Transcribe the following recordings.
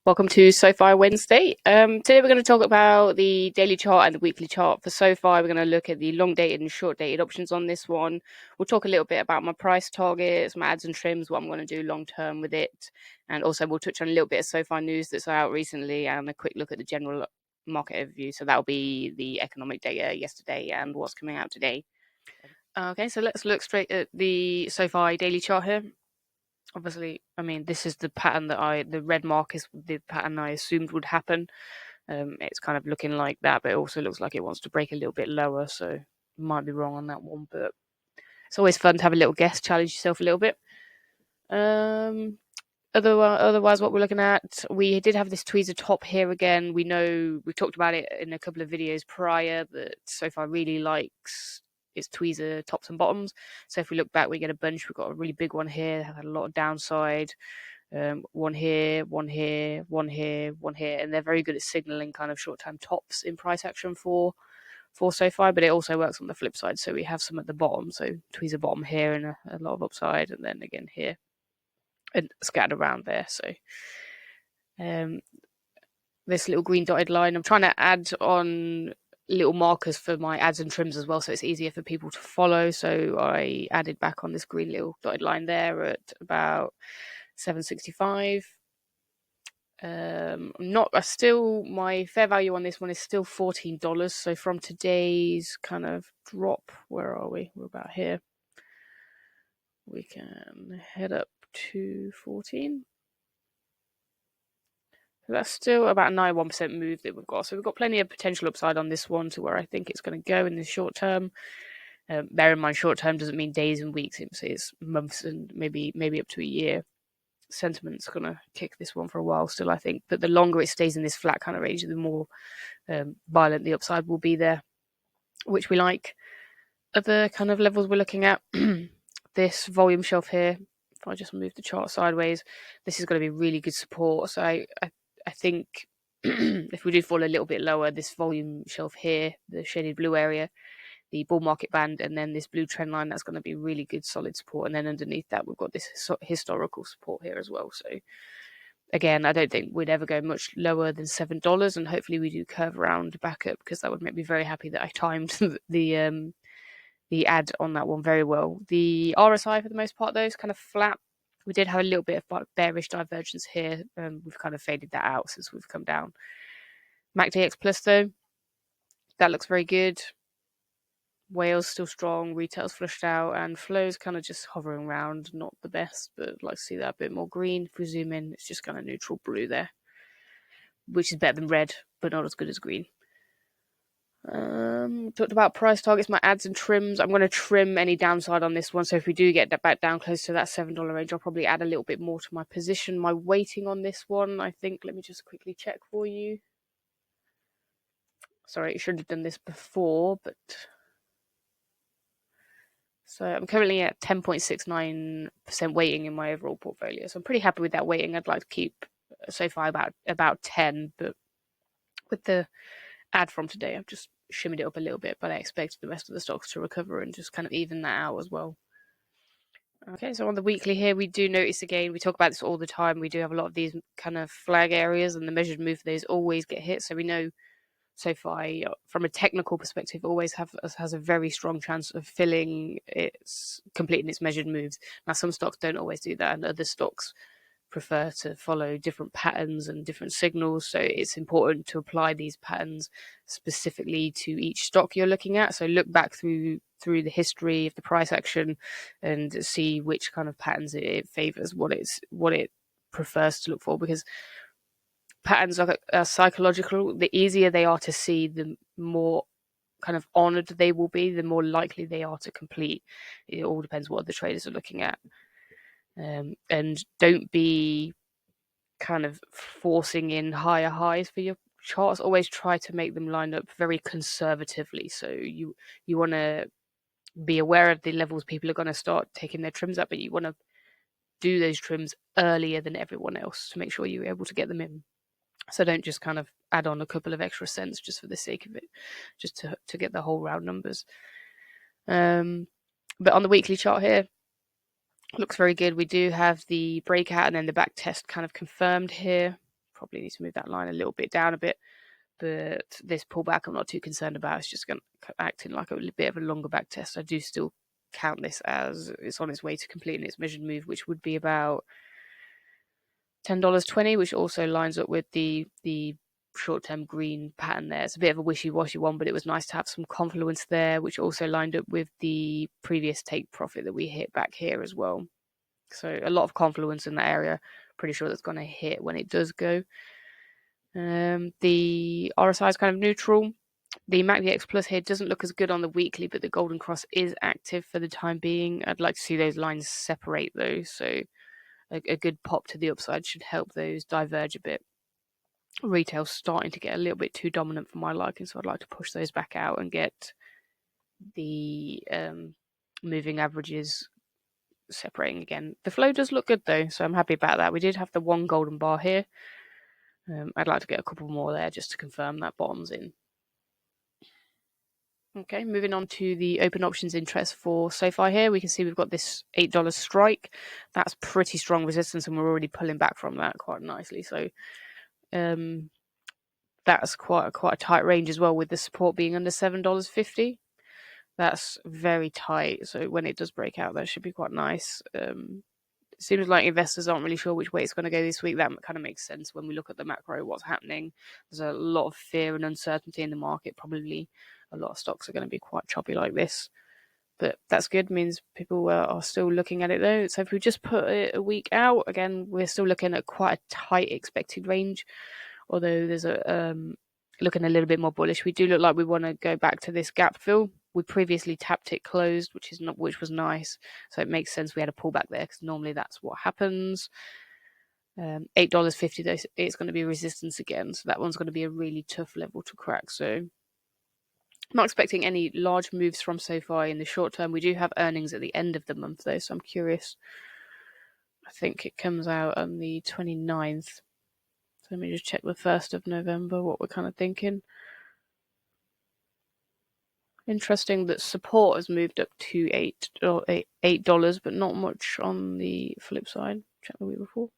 Welcome to SOFI Wednesday. Today we're going to talk about the daily chart and the weekly chart. For SOFI, we're going to look at the long dated and short dated options on this one. We'll talk a little bit about my price targets, my ads and trims, what I'm going to do long term with it. And also we'll touch on a little bit of SOFI news that's out recently and a quick look at the general market overview. So that'll be the economic data yesterday and what's coming out today. Okay, so let's look straight at the SOFI daily chart here. Obviously, I mean, this is the pattern the red mark is the pattern I assumed would happen. It's kind of looking like that, but it also looks like it wants to break a little bit lower, so might be wrong on that one, but it's always fun to have a little guess, challenge yourself a little bit. Otherwise, what we're looking at, we did have this tweezer top here again. We know we've talked about it in a couple of videos prior that SoFi really likes its tweezer tops and bottoms. So if we look back, we get a bunch. We've got a really big one here, had a lot of downside. One here, one here, one here, one here, and they're very good at signaling kind of short-term tops in price action for SoFi, but it also works on the flip side. So we have some at the bottom, so tweezer bottom here and a lot of upside, and then again here and scattered around there. So this little green dotted line, I'm trying to add on little markers for my ads and trims as well, so it's easier for people to follow. So I added back on this green little dotted line there at about 765. My fair value on this one is still $14. So from today's kind of drop, where are we? We're about here. We can head up to 14. So that's still about a 91% move that we've got. So we've got plenty of potential upside on this one to where I think it's going to go in the short term. Bear in mind, short term doesn't mean days and weeks. It's months and maybe up to a year. Sentiment's going to kick this one for a while still, I think. But the longer it stays in this flat kind of range, the more violent the upside will be there, which we like. Other kind of levels we're looking at, this volume shelf here, if I just move the chart sideways, this is going to be really good support. So I think if we do fall a little bit lower, this volume shelf here, the shaded blue area, the bull market band, and then this blue trend line, that's going to be really good solid support. And then underneath that, we've got this historical support here as well. So again, I don't think we'd ever go much lower than $7, and hopefully we do curve around back up, because that would make me very happy that I timed the ad on that one very well. The RSI for the most part though is kind of flat. We did have a little bit of bearish divergence here. We've kind of faded that out since we've come down. MACDX Plus though, that looks very good. Whales still strong, retail's flushed out, and flows kind of just hovering around, not the best, but I'd like to see that a bit more green. If we zoom in, it's just kind of neutral blue there, which is better than red, but not as good as green. Talked about price targets, my ads and trims. I'm going to trim any downside on this one. So if we do get that back down close to that $7 range, I'll probably add a little bit more to my position. My weighting on this one, I think, let me just quickly check for you. Sorry, I should have done this before, but so I'm currently at 10.69% weighting in my overall portfolio. So I'm pretty happy with that weighting. I'd like to keep so far about 10, but with the ad from today, I've just shimmied it up a little bit, but I expect the rest of the stocks to recover and just kind of even that out as well. Okay, so on the weekly here, we do notice again, we talk about this all the time, we do have a lot of these kind of flag areas, and the measured move for those always get hit. So we know SoFi, from a technical perspective, always has a very strong chance of completing its measured moves. Now, some stocks don't always do that, and other stocks prefer to follow different patterns and different signals. So it's important to apply these patterns specifically to each stock you're looking at. So look back through the history of the price action and see which kind of patterns it favors, what it prefers to look for, because patterns are psychological. The easier they are to see, the more kind of honored they will be, the more likely they are to complete. It all depends what the traders are looking at. And don't be kind of forcing in higher highs for your charts. Always try to make them line up very conservatively. So you want to be aware of the levels people are going to start taking their trims up, but you want to do those trims earlier than everyone else to make sure you're able to get them in. So don't just kind of add on a couple of extra cents just for the sake of it, just to get the whole round numbers. But on the weekly chart here, looks very good. We do have the breakout and then the back test kind of confirmed here probably need to move that line a little bit down a bit. But this pullback, I'm not too concerned about. It's just going to act in like a bit of a longer back test. I do still count this as it's on its way to completing its measured move, which would be about $10.20, which also lines up with the short-term green pattern there. It's a bit of a wishy-washy one, but it was nice to have some confluence there, which also lined up with the previous take profit that we hit back here as well. So a lot of confluence in that area. Pretty sure that's going to hit when it does go. The RSI is kind of neutral. The MACD Plus here doesn't look as good on the weekly, but the golden cross is active for the time being. I'd like to see those lines separate though, so a good pop to the upside should help those diverge a bit. Retail's starting to get a little bit too dominant for my liking, so I'd like to push those back out and get the moving averages separating again. The flow does look good though, so I'm happy about that. We did have the one golden bar here. I'd like to get a couple more there just to confirm that bottom's in. Okay, moving on to the open options interest for SOFI here. We can see we've got this $8 strike. That's pretty strong resistance, and we're already pulling back from that quite nicely. So that's quite a tight range as well, with the support being under $7.50. That's very tight. So when it does break out, that should be quite nice. It seems like investors aren't really sure which way it's going to go this week. That kind of makes sense when we look at the macro, what's happening. There's a lot of fear and uncertainty in the market. Probably a lot of stocks are going to be quite choppy like this. But that's good, means people are still looking at it though. So if we just put it a week out, again, we're still looking at quite a tight expected range. Although there's looking a little bit more bullish. We do look like we want to go back to this gap fill. We previously tapped it closed, which was nice. So it makes sense we had a pullback there, because normally that's what happens. $8.50 though, it's going to be resistance again. So that one's going to be a really tough level to crack. So I'm not expecting any large moves from SOFI in the short term. We do have earnings at the end of the month though, so I'm curious. I think it comes out on the 29th. So let me just check the 1st of November, what we're kind of thinking. Interesting that support has moved up to $8, but not much on the flip side. Check the week before.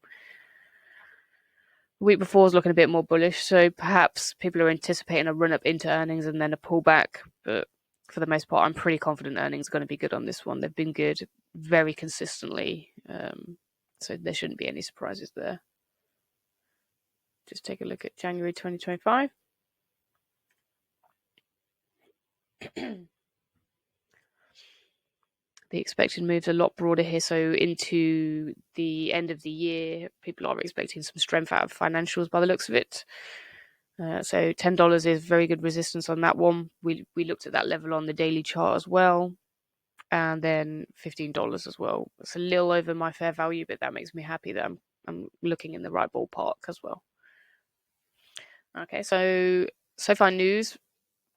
The week before was looking a bit more bullish, so perhaps people are anticipating a run up into earnings and then a pullback. But for the most part, I'm pretty confident earnings are going to be good on this one. They've been good very consistently, so there shouldn't be any surprises there. Just take a look at January 2025. The expected move's a lot broader here. So into the end of the year, people are expecting some strength out of financials by the looks of it. So $10 is very good resistance on that one. We looked at that level on the daily chart as well. And then $15 as well. It's a little over my fair value, but that makes me happy that I'm looking in the right ballpark as well. Okay, so far news.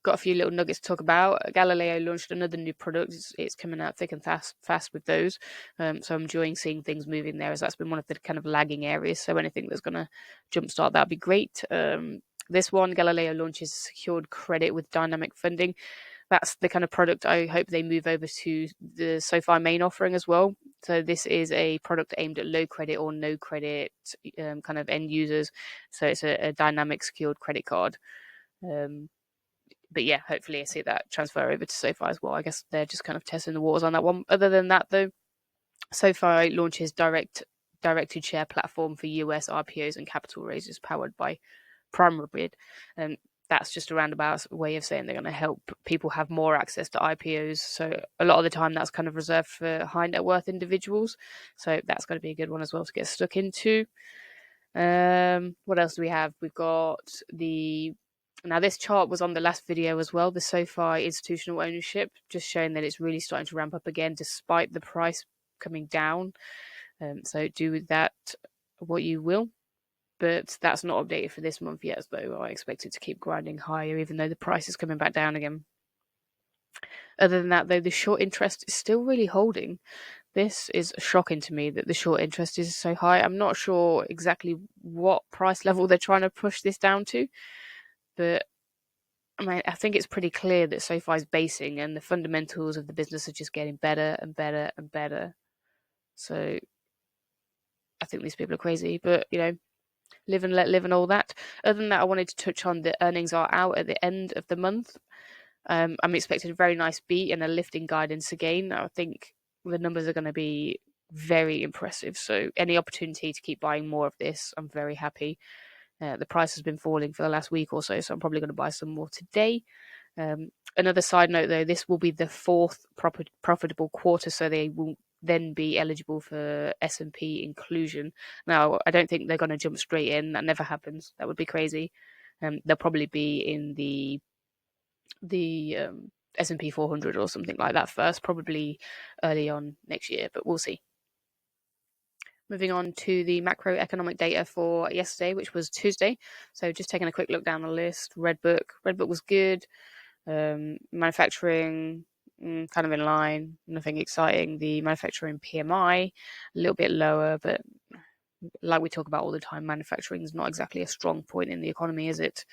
Got a few little nuggets to talk about. Galileo launched another new product. It's coming out thick and fast with those. So I'm enjoying seeing things moving there, as that's been one of the kind of lagging areas. So anything that's going to jumpstart that'd be great. This one, Galileo launches secured credit with dynamic funding. That's the kind of product I hope they move over to the SOFI main offering as well. So this is a product aimed at low credit or no credit kind of end users. So it's a dynamic secured credit card. But yeah, hopefully I see that transfer over to SOFI as well. I guess they're just kind of testing the waters on that one. Other than that, though, SOFI launches directed share platform for US IPOs and capital raises powered by Primary Bid. That's just a roundabout way of saying they're going to help people have more access to IPOs. So a lot of the time that's kind of reserved for high net worth individuals. So that's going to be a good one as well to get stuck into. What else do we have? We've got now this chart was on the last video as well, the SOFI institutional ownership, just showing that it's really starting to ramp up again despite the price coming down. So do with that what you will. But that's not updated for this month yet, though. I expect it to keep grinding higher, even though the price is coming back down again. Other than that, though, the short interest is still really holding. This is shocking to me that the short interest is so high. I'm not sure exactly what price level they're trying to push this down to, but I think it's pretty clear that SOFI is basing and the fundamentals of the business are just getting better and better and better. So I think these people are crazy, but live and let live and all that. Other than that, I wanted to touch on the earnings are out at the end of the month. I'm expecting a very nice beat and a lifting guidance again. I think the numbers are going to be very impressive. So any opportunity to keep buying more of this, I'm very happy. The price has been falling for the last week or so, so I'm probably going to buy some more today. Another side note, though, this will be the fourth profitable quarter, so they will then be eligible for S&P inclusion. Now, I don't think they're going to jump straight in. That never happens. That would be crazy. They'll probably be in the S&P 400 or something like that first, probably early on next year, but we'll see. Moving on to the macroeconomic data for yesterday, which was Tuesday. So just taking a quick look down the list. Redbook was good. Manufacturing, kind of in line, nothing exciting. The manufacturing PMI, a little bit lower, but like we talk about all the time, manufacturing is not exactly a strong point in the economy, is it?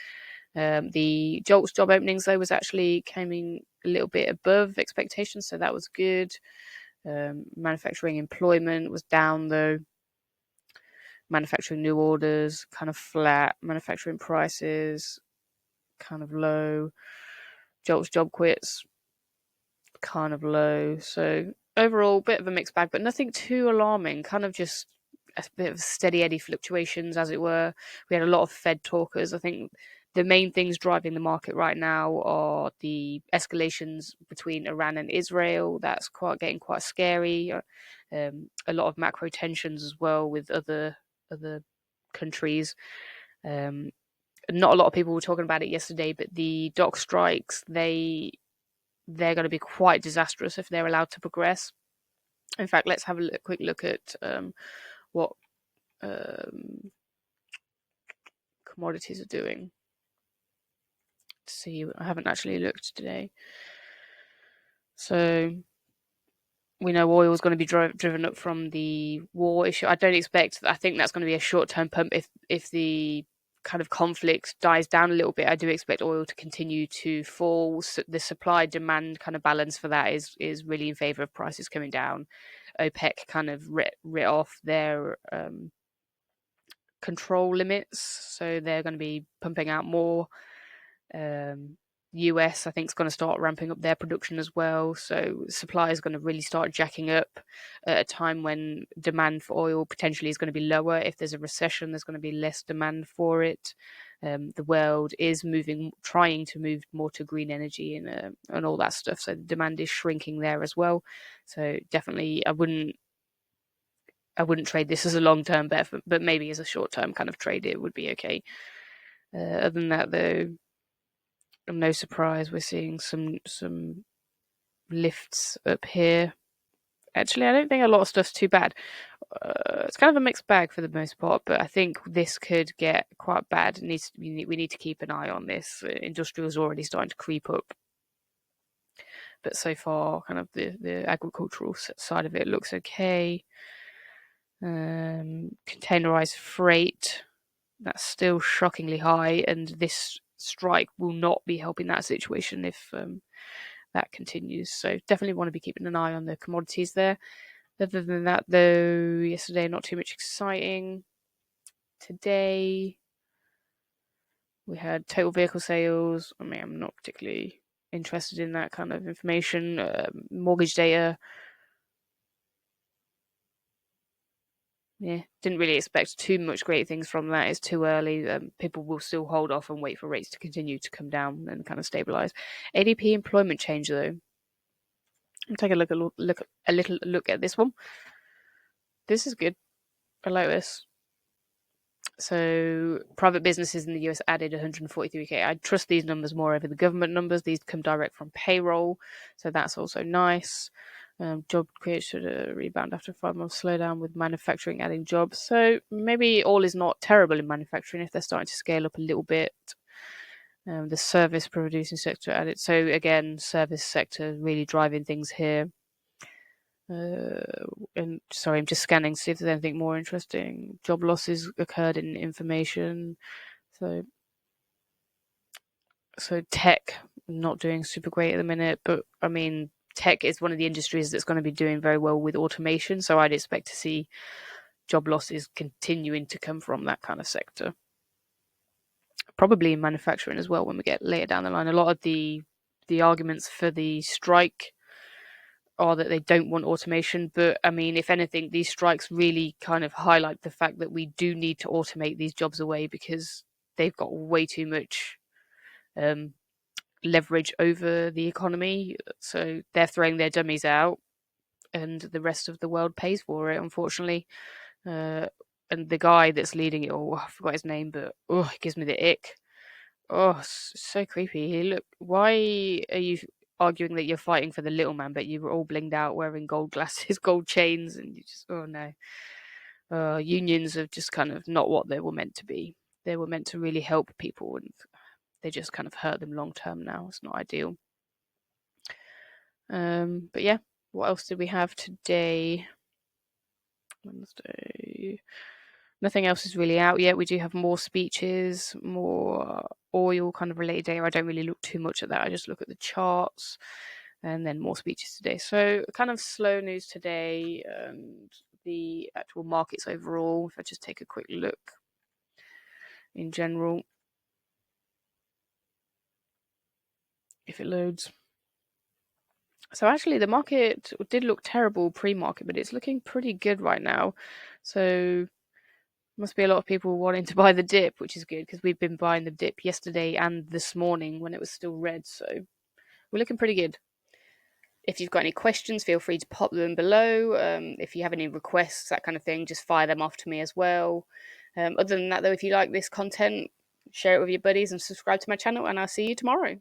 The JOLTS job openings, though, was actually coming a little bit above expectations, so that was good. Manufacturing employment was down, though. Manufacturing new orders, kind of flat. Manufacturing prices, kind of low. JOLTS job quits, kind of low. So overall, bit of a mixed bag, but nothing too alarming. Kind of just a bit of steady eddy fluctuations, as it were. We had a lot of Fed talkers. I think the main things driving the market right now are the escalations between Iran and Israel. That's getting quite scary. A lot of macro tensions as well with other countries. Not a lot of people were talking about it yesterday, but the dock strikes, they're going to be quite disastrous if they're allowed to progress. In fact, let's have a quick look at what commodities are doing. To see, I haven't actually looked today. So we know oil is going to be driven up from the war issue. I don't expect. I think that's going to be a short-term pump. If the kind of conflict dies down a little bit, I do expect oil to continue to fall. So the supply-demand kind of balance for that is really in favor of prices coming down. OPEC kind of writ off their control limits, so they're going to be pumping out more. US, I think, is going to start ramping up their production as well. So supply is going to really start jacking up at a time when demand for oil potentially is going to be lower. If there's a recession, there's going to be less demand for it. The world is trying to move more to green energy and all that stuff. So the demand is shrinking there as well. So definitely, I wouldn't trade this as a long-term bet, but maybe as a short-term kind of trade, it would be okay. Other than that, though, no surprise, we're seeing some lifts up here. Actually, I don't think a lot of stuff's too bad. It's kind of a mixed bag for the most part, but I think this could get quite bad. We need to keep an eye on this. Industrial is already starting to creep up, but so far, kind of the agricultural side of it looks okay. Containerized freight, that's still shockingly high, and this strike will not be helping that situation if that continues. So definitely want to be keeping an eye on the commodities there. Other than that, though, yesterday not too much exciting. Today we had total vehicle sales. I mean, I'm not particularly interested in that kind of information. Mortgage data. Yeah, didn't really expect too much great things from that. It's too early. People will still hold off and wait for rates to continue to come down and kind of stabilize. ADP employment change, though. I'll take a little look at this one. This is good. I like this. So private businesses in the US added 143k. I trust these numbers more over the government numbers. These come direct from payroll, so that's also nice. Job creation should rebound after a 5-month slowdown with manufacturing adding jobs. So maybe all is not terrible in manufacturing if they're starting to scale up a little bit. The service producing sector added. So again, service sector really driving things here. And sorry, I'm just scanning to see if there's anything more interesting. Job losses occurred in information. So tech not doing super great at the minute, but I mean, tech is one of the industries that's going to be doing very well with automation. So I'd expect to see job losses continuing to come from that kind of sector. Probably in manufacturing as well when we get later down the line. A lot of the arguments for the strike are that they don't want automation, but I mean, if anything, these strikes really kind of highlight the fact that we do need to automate these jobs away, because they've got way too much leverage over the economy. So they're throwing their dummies out, and the rest of the world pays for it, unfortunately. And the guy that's leading it all, I forgot his name, but it gives me the ick. Oh, so creepy. Look, why are you arguing that you're fighting for the little man, but you were all blinged out wearing gold glasses, gold chains, and you just, oh no. Unions are just kind of not what they were meant to be. They were meant to really help people, and they just kind of hurt them long term now. It's not ideal. But yeah, what else did we have today? Wednesday. Nothing else is really out yet. We do have more speeches, more oil kind of related data. I don't really look too much at that. I just look at the charts, and then more speeches today. So kind of slow news today, and the actual markets overall. If I just take a quick look in general, if it loads. So actually the market did look terrible pre-market, but it's looking pretty good right now. So must be a lot of people wanting to buy the dip, which is good because we've been buying the dip yesterday and this morning when it was still red. So we're looking pretty good. If you've got any questions, feel free to pop them below. If you have any requests, that kind of thing, just fire them off to me as well. Other than that, though, if you like this content, share it with your buddies and subscribe to my channel, and I'll see you tomorrow.